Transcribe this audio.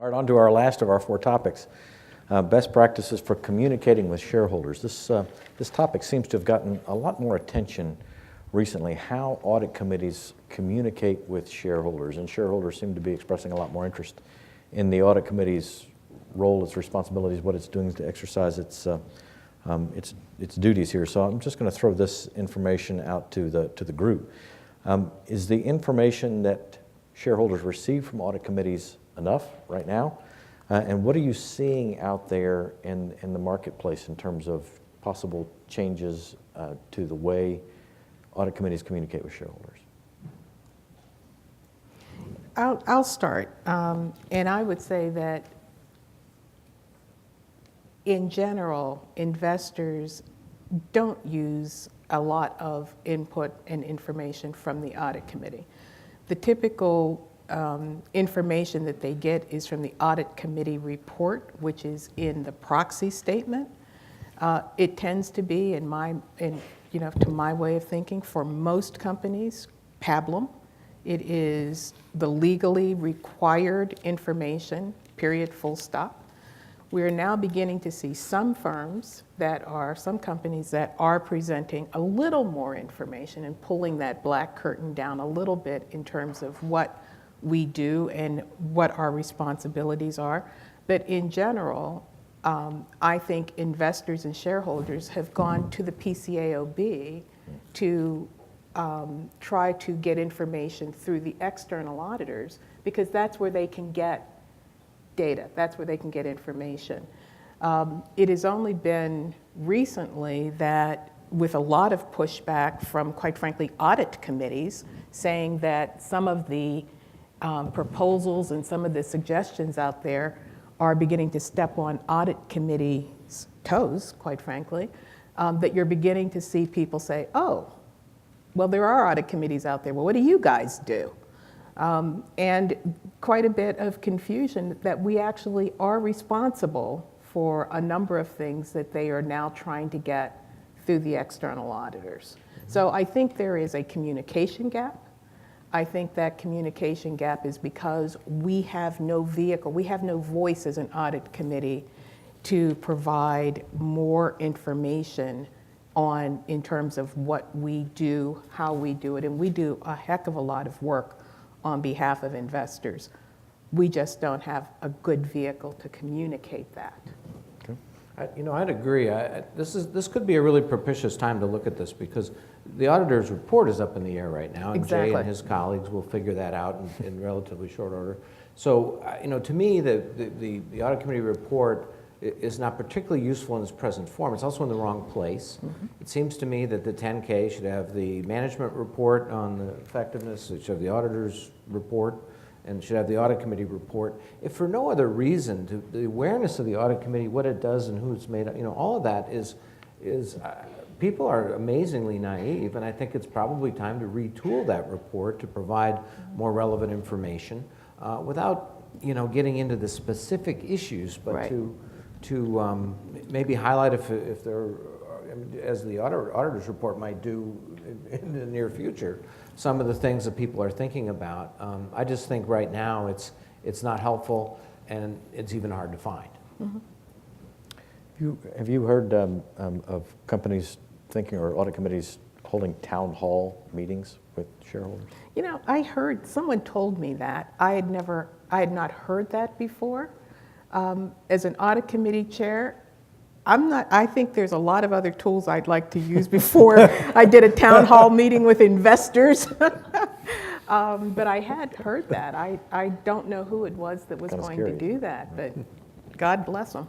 All right, on to our last of our four topics, best practices for communicating with shareholders. This topic seems to have gotten a lot more attention recently, how audit committees communicate with shareholders, and shareholders seem to be expressing a lot more interest in the audit committee's role, its responsibilities, what it's doing to exercise its duties here. So I'm just going to throw this information out to the group. Is the information that shareholders receive from audit committees enough right now? And what are you seeing out there in the marketplace in terms of possible changes to the way audit committees communicate with shareholders? I'll start. And I would say that in general, investors don't use a lot of input and information from the audit committee. The typical information that they get is from the audit committee report, which is in the proxy statement. It tends to be, to my way of thinking, for most companies, pablum. It is the legally required information, period, full stop. We are now beginning to see some companies that are presenting a little more information and pulling that black curtain down a little bit in terms of what we do and what our responsibilities are. But in general, I think investors and shareholders have gone to the PCAOB to try to get information through the external auditors, because that's where they can get data, that's where they can get information. It has only been recently that, with a lot of pushback from, quite frankly, audit committees, saying that some of the proposals and some of the suggestions out there are beginning to step on audit committees' toes, quite frankly, that you're beginning to see people say, oh, well, there are audit committees out there. Well, what do you guys do? And quite a bit of confusion that we actually are responsible for a number of things that they are now trying to get through the external auditors. So I think there is a communication gap. I think that communication gap is because we have no vehicle, we have no voice as an audit committee to provide more information in terms of what we do, how we do it, and we do a heck of a lot of work on behalf of investors. We just don't have a good vehicle to communicate that. Okay. I'd agree. This could be a really propitious time to look at this, because the auditor's report is up in the air right now, and Exactly. Jay and his colleagues will figure that out in relatively short order. So, to me, the audit committee report is not particularly useful in its present form. It's also in the wrong place. Mm-hmm. It seems to me that the 10K should have the management report on the effectiveness, it should have the auditor's report, and should have the audit committee report. If for no other reason, the awareness of the audit committee, what it does and who it's made up, all of that is people are amazingly naive, and I think it's probably time to retool that report to provide more relevant information without getting into the specific issues, but right. to maybe highlight if there, as the auditor's report might do in the near future, some of the things that people are thinking about. I just think right now it's not helpful, and it's even hard to find. Mm-hmm. Have you heard of companies thinking, or audit committees holding town hall meetings with shareholders? I heard, someone told me that. I had not heard that before. As an audit committee chair, I think there's a lot of other tools I'd like to use before I did a town hall meeting with investors. But I had heard that. I don't know who it was that was going to do that, but God bless them.